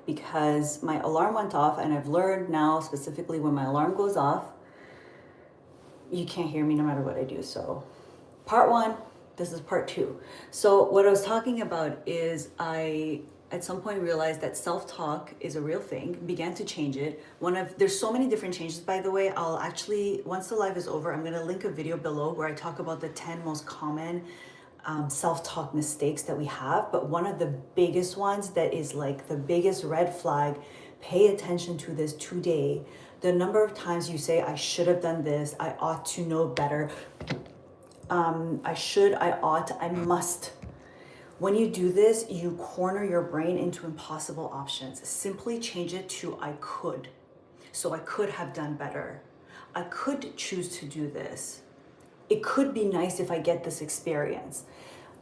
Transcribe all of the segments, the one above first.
because my alarm went off, and I've learned now specifically when my alarm goes off, you can't hear me no matter what I do. So part one, this is part two. So what I was talking about is I at some point realized that self-talk is a real thing, began to change it. There's so many different changes, by the way. I'll actually, once the live is over, I'm gonna link a video below where I talk about the 10 most common self-talk mistakes that we have. But one of the biggest ones that is like the biggest red flag, pay attention to this today. The number of times you say, I should have done this, I ought to know better, I should, I ought, I must. When you do this, you corner your brain into impossible options. Simply change it to I could. So I could have done better. I could choose to do this. It could be nice if I get this experience.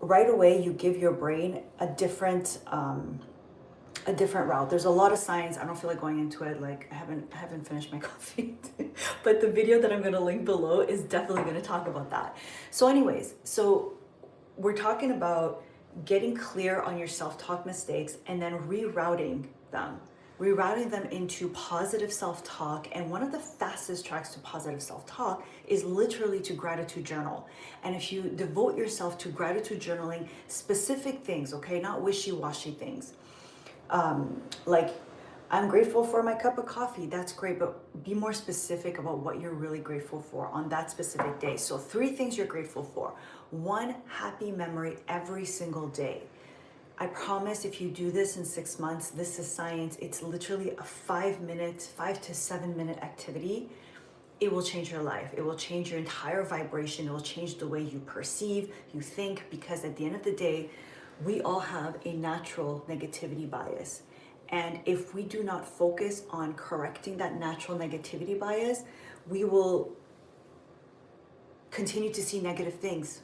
Right away, you give your brain a different route. There's a lot of science. I don't feel like going into it. Like I haven't finished my coffee, but the video that I'm gonna link below is definitely gonna talk about that. So anyways, so we're talking about getting clear on your self-talk mistakes and then rerouting them into positive self-talk. And one of the fastest tracks to positive self-talk is literally to gratitude journal. And if you devote yourself to gratitude journaling, specific things, okay, not wishy-washy things, like I'm grateful for my cup of coffee, that's great, but be more specific about what you're really grateful for on that specific day. So 3 things you're grateful for. 1 happy memory every single day. I promise if you do this in 6 months, this is science. It's literally a 5 to 7 minute activity. It will change your life. It will change your entire vibration. It will change the way you perceive, you think, because at the end of the day, we all have a natural negativity bias. And if we do not focus on correcting that natural negativity bias, we will continue to see negative things.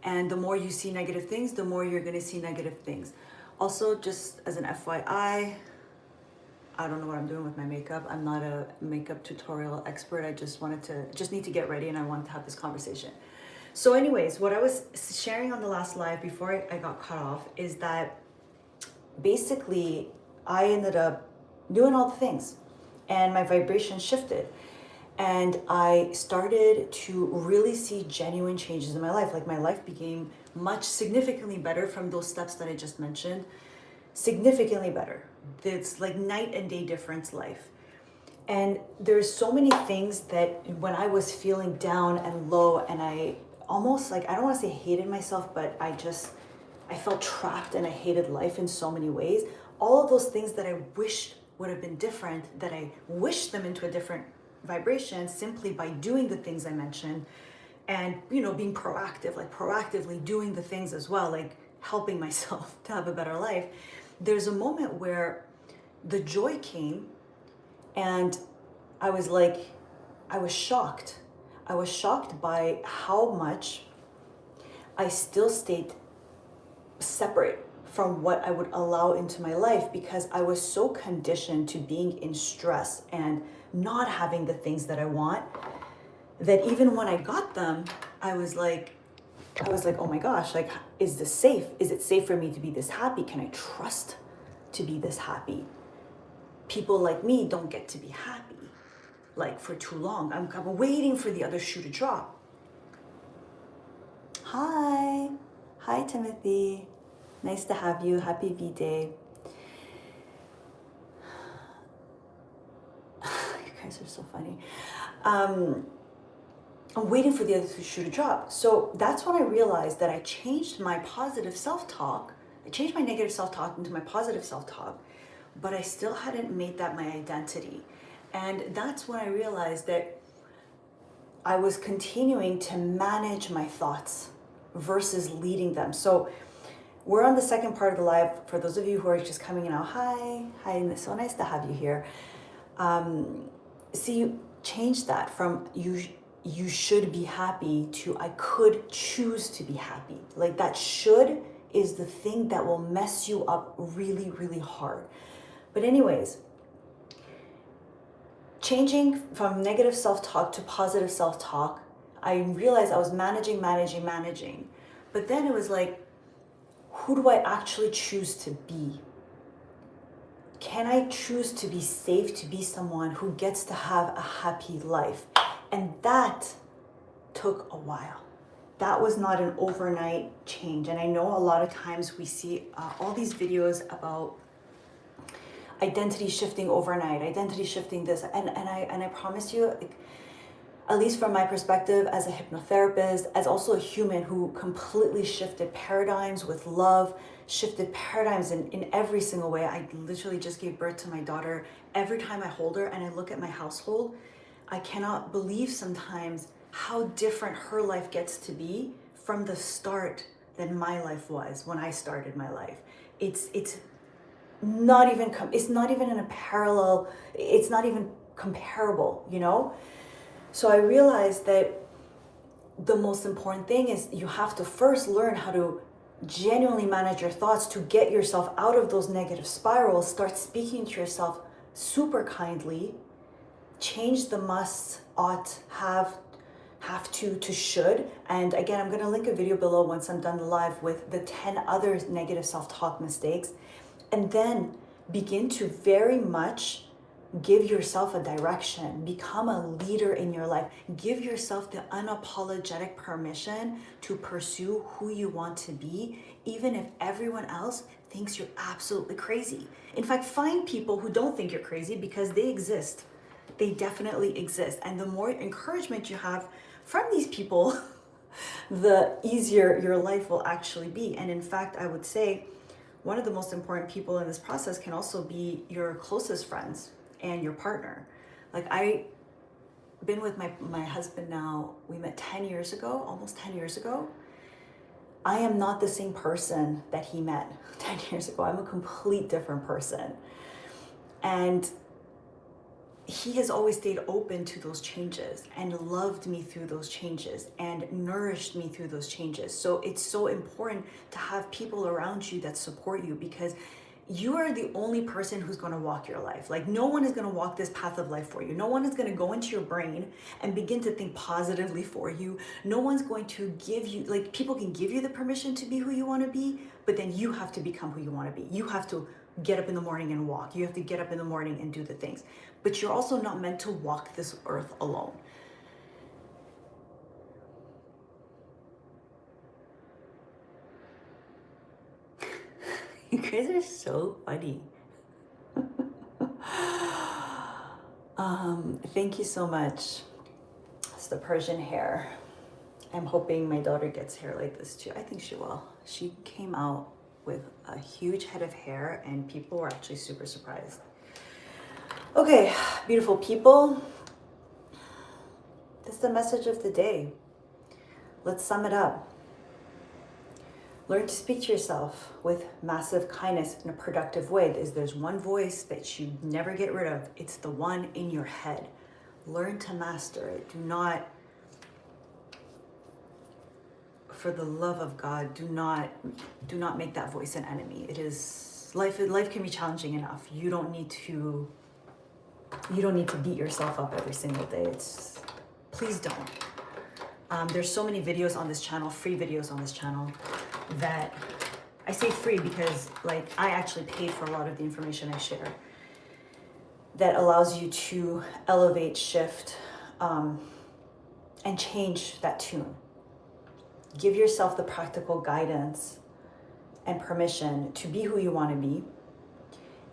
And the more you see negative things, the more you're gonna see negative things. Also, just as an FYI, I don't know what I'm doing with my makeup. I'm not a makeup tutorial expert. I just need to get ready, and I wanted to have this conversation. So anyways, what I was sharing on the last live before I got cut off is that basically I ended up doing all the things and my vibration shifted. And I started to really see genuine changes in my life. Like my life became significantly better from those steps that I just mentioned. Significantly better. It's like night and day difference life. And there's so many things that when I was feeling down and low, and I almost like, I don't want to say hated myself, but I felt trapped and I hated life in so many ways. All of those things that I wished would have been different, that I wished them into a different vibration simply by doing the things I mentioned, and being proactive, like proactively doing the things as well, like helping myself to have a better life. There's a moment where the joy came, and I was shocked. I was shocked by how much I still stayed separate from what I would allow into my life, because I was so conditioned to being in stress and not having the things that I want, that even when I got them, I was like, oh my gosh, like, is this safe? Is it safe for me to be this happy? Can I trust to be this happy? People like me don't get to be happy like for too long. I'm waiting for the other shoe to drop. Hi Timothy, nice to have you. Happy V-Day. You guys are so funny. I'm waiting for the other shoe to drop. So that's when I realized that I changed my positive self-talk. I changed my negative self-talk into my positive self-talk, but I still hadn't made that my identity. And that's when I realized that I was continuing to manage my thoughts versus leading them. So we're on the second part of the live. For those of you who are just coming in now, hi, so nice to have you here. See, change that from you should be happy to I could choose to be happy. Like that should is the thing that will mess you up really, really hard. But anyways, changing from negative self-talk to positive self-talk, I realized I was managing. But then it was like, who do I actually choose to be? can I choose to be safe, to be someone who gets to have a happy life? And that took a while. That was not an overnight change. And I know a lot of times we see all these videos about identity shifting overnight, identity shifting this, and I promise you, at least from my perspective as a hypnotherapist, as also a human who completely shifted paradigms with love, shifted paradigms in every single way. I literally just gave birth to my daughter. Every time I hold her and I look at my household, I cannot believe sometimes how different her life gets to be from the start than my life was when I started my life. It's not even in a parallel, it's not even comparable, you know? So I realized that the most important thing is you have to first learn how to genuinely manage your thoughts to get yourself out of those negative spirals. Start speaking to yourself super kindly. Change the must, ought, have to should. And again, I'm going to link a video below once I'm done the live with the 10 other negative self-talk mistakes. And then begin to very much give yourself a direction, become a leader in your life, give yourself the unapologetic permission to pursue who you want to be, even if everyone else thinks you're absolutely crazy. In fact, find people who don't think you're crazy, because they exist. They definitely exist. And the more encouragement you have from these people, the easier your life will actually be. And in fact, I would say one of the most important people in this process can also be your closest friends and your partner. Like, I've been with my husband now, we met 10 years ago, almost 10 years ago. I am not the same person that he met 10 years ago. I'm a complete different person. And he has always stayed open to those changes and loved me through those changes and nourished me through those changes. So it's so important to have people around you that support you, because you are the only person who's going to walk your life. Like, no one is going to walk this path of life for you. No one is going to go into your brain and begin to think positively for you. No one's going to give you, like, people can give you the permission to be who you want to be, but then you have to become who you want to be. You have to get up in the morning and walk. You have to get up in the morning and do the things. But you're also not meant to walk this earth alone. You guys are so funny. Thank you so much. It's the Persian hair. I'm hoping my daughter gets hair like this too. I think she will. She came out with a huge head of hair and people were actually super surprised. Okay, beautiful people. That's the message of the day. Let's sum it up. Learn to speak to yourself with massive kindness in a productive way. There's one voice that you never get rid of. It's the one in your head. Learn to master it. Do not, for the love of God, do not make that voice an enemy. It is life can be challenging enough. You don't need to beat yourself up every single day. Please don't. There's so many videos on this channel, free videos on this channel, that I say free because, like, I actually pay for a lot of the information I share, that allows you to elevate, shift, and change that tune. Give yourself the practical guidance and permission to be who you want to be.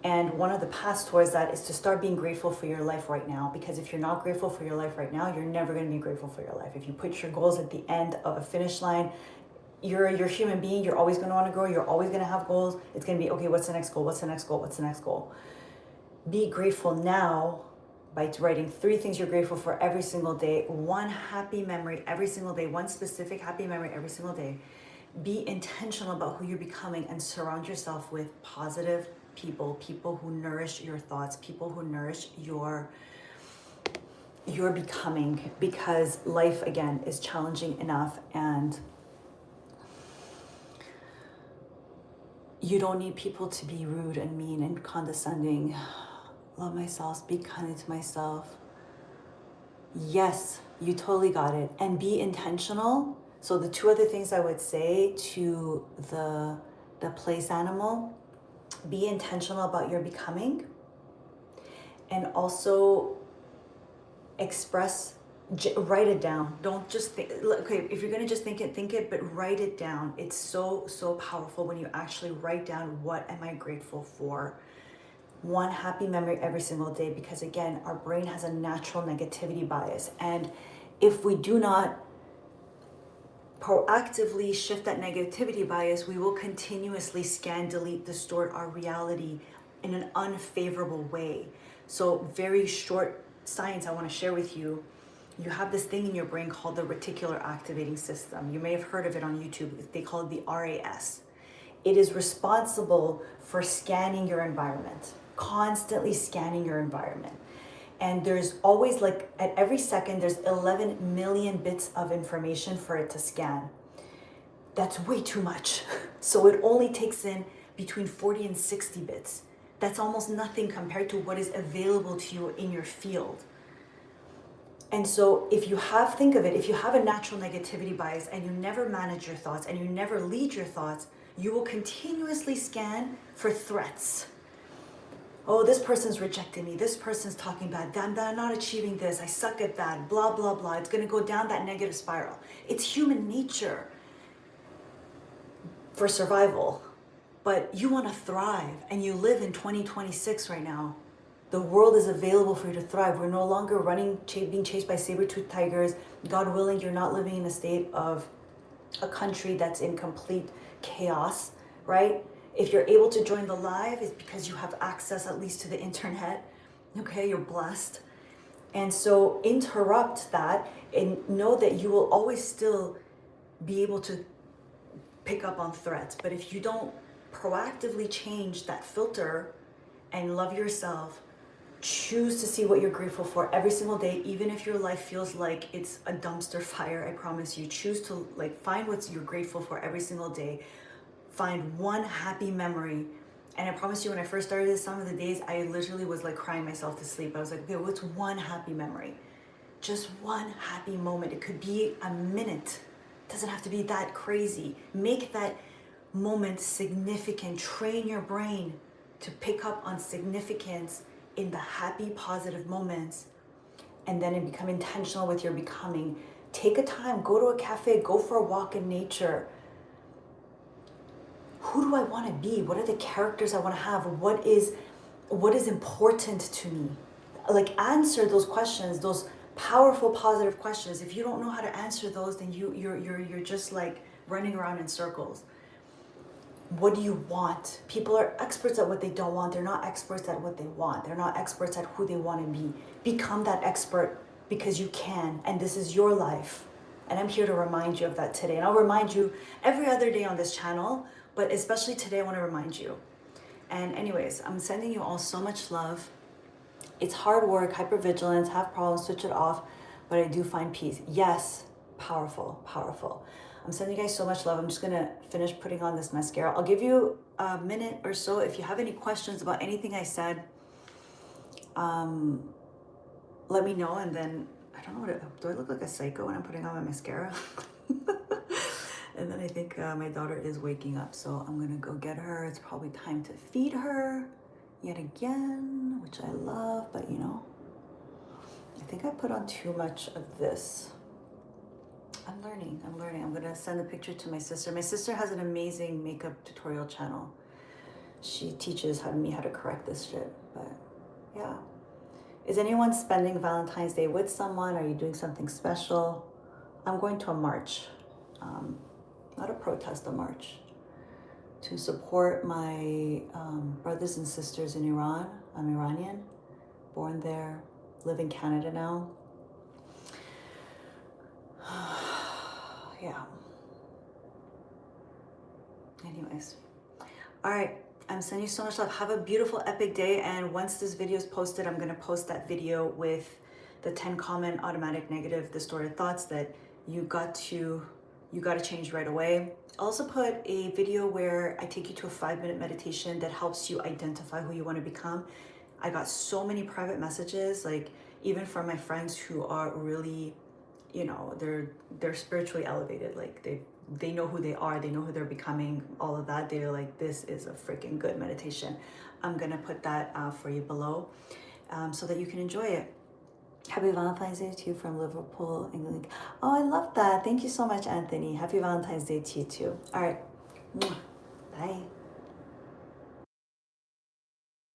And one of the paths towards that is to start being grateful for your life right now. Because if you're not grateful for your life right now, you're never going to be grateful for your life. If you put your goals at the end of a finish line, you're a human being. You're always going to want to grow. You're always going to have goals. It's going to be, okay, what's the next goal? What's the next goal? What's the next goal? Be grateful now by writing 3 things you're grateful for every single day. 1 happy memory every single day. 1 specific happy memory every single day. Be intentional about who you're becoming and surround yourself with positive people who nourish your thoughts, people who nourish your becoming, because life, again, is challenging enough, and you don't need people to be rude and mean and condescending. Love myself, speak kindly to myself. Yes, you totally got it. And be intentional. So the 2 other things I would say to the place animal, be intentional about your becoming, and also express, write it down. Don't just think, okay, if you're gonna just think it, but write it down. It's so powerful when you actually write down, what am I grateful for? One happy memory every single day, because again, our brain has a natural negativity bias, and if we do not proactively shift that negativity bias, we will continuously scan, delete, distort our reality in an unfavorable way. So very short science I want to share with you. You have this thing in your brain called the reticular activating system. You may have heard of it on YouTube. They call it the RAS. It is responsible for scanning your environment, constantly scanning your environment. And there's always, like, at every second, there's 11 million bits of information for it to scan. That's way too much. So it only takes in between 40 and 60 bits. That's almost nothing compared to what is available to you in your field. And so if you have, think of it, if you have a natural negativity bias and you never manage your thoughts and you never lead your thoughts, you will continuously scan for threats. Oh, this person's rejecting me. This person's talking bad. I'm not achieving this. I suck at that. Blah, blah, blah. It's going to go down that negative spiral. It's human nature for survival. But you want to thrive, and you live in 2026 right now. The world is available for you to thrive. We're no longer running, being chased by saber-toothed tigers. God willing, you're not living in a state of a country that's in complete chaos, right? If you're able to join the live, it's because you have access at least to the internet. Okay, you're blessed. And so interrupt that and know that you will always still be able to pick up on threats. But if you don't proactively change that filter and love yourself, choose to see what you're grateful for every single day, even if your life feels like it's a dumpster fire. I promise you, choose to, like, find what you're grateful for every single day. Find one happy memory. And I promise you, when I first started this, some of the days I literally was like crying myself to sleep. I was like, okay, what's one happy memory? Just one happy moment. It could be a minute. It doesn't have to be that crazy. Make that moment significant. Train your brain to pick up on significance in the happy, positive moments, and then become intentional with your becoming. Take a time, go to a cafe, go for a walk in nature. Who do I want to be? What are the characters I want to have? What is important to me? Like, answer those questions, those powerful, positive questions. If you don't know how to answer those, then you're just like running around in circles. What do you want? People are experts at what they don't want. They're not experts at what they want. They're not experts at who they want to be. Become that expert, because you can, and this is your life. And I'm here to remind you of that today. And I'll remind you every other day on this channel, but especially today I want to remind you. And anyways, I'm sending you all so much love. It's hard work, hypervigilance, have problems, switch it off, but I do find peace. Yes, powerful, powerful. I'm sending you guys so much love. I'm just gonna finish putting on this mascara. I'll give you a minute or so. If you have any questions about anything I said, let me know. And then, I don't know, do I look like a psycho when I'm putting on my mascara? And then I think my daughter is waking up, so I'm gonna go get her. It's probably time to feed her yet again, which I love, but you know, I think I put on too much of this. I'm learning. I'm gonna send a picture to my sister. My sister has an amazing makeup tutorial channel. She teaches me how to correct this shit, but yeah. Is anyone spending Valentine's Day with someone? Are you doing something special? I'm going to a march, not a protest, a march, to support my brothers and sisters in Iran. I'm Iranian, born there, live in Canada now. Yeah. Anyways. All right. I'm sending you so much love. Have a beautiful, epic day. And once this video is posted, I'm going to post that video with the 10 common automatic negative distorted thoughts that you got to change right away. I'll also put a video where I take you to a 5-minute meditation that helps you identify who you want to become. I got so many private messages, like even from my friends who are really you know, they're spiritually elevated. Like they know who they are, they know who they're becoming, all of that. They're like, this is a freaking good meditation. I'm gonna put that for you below, so that you can enjoy it. Happy Valentine's Day to you from Liverpool, England. Oh, I love that. Thank you so much, Anthony. Happy Valentine's Day to you too. All right. Bye.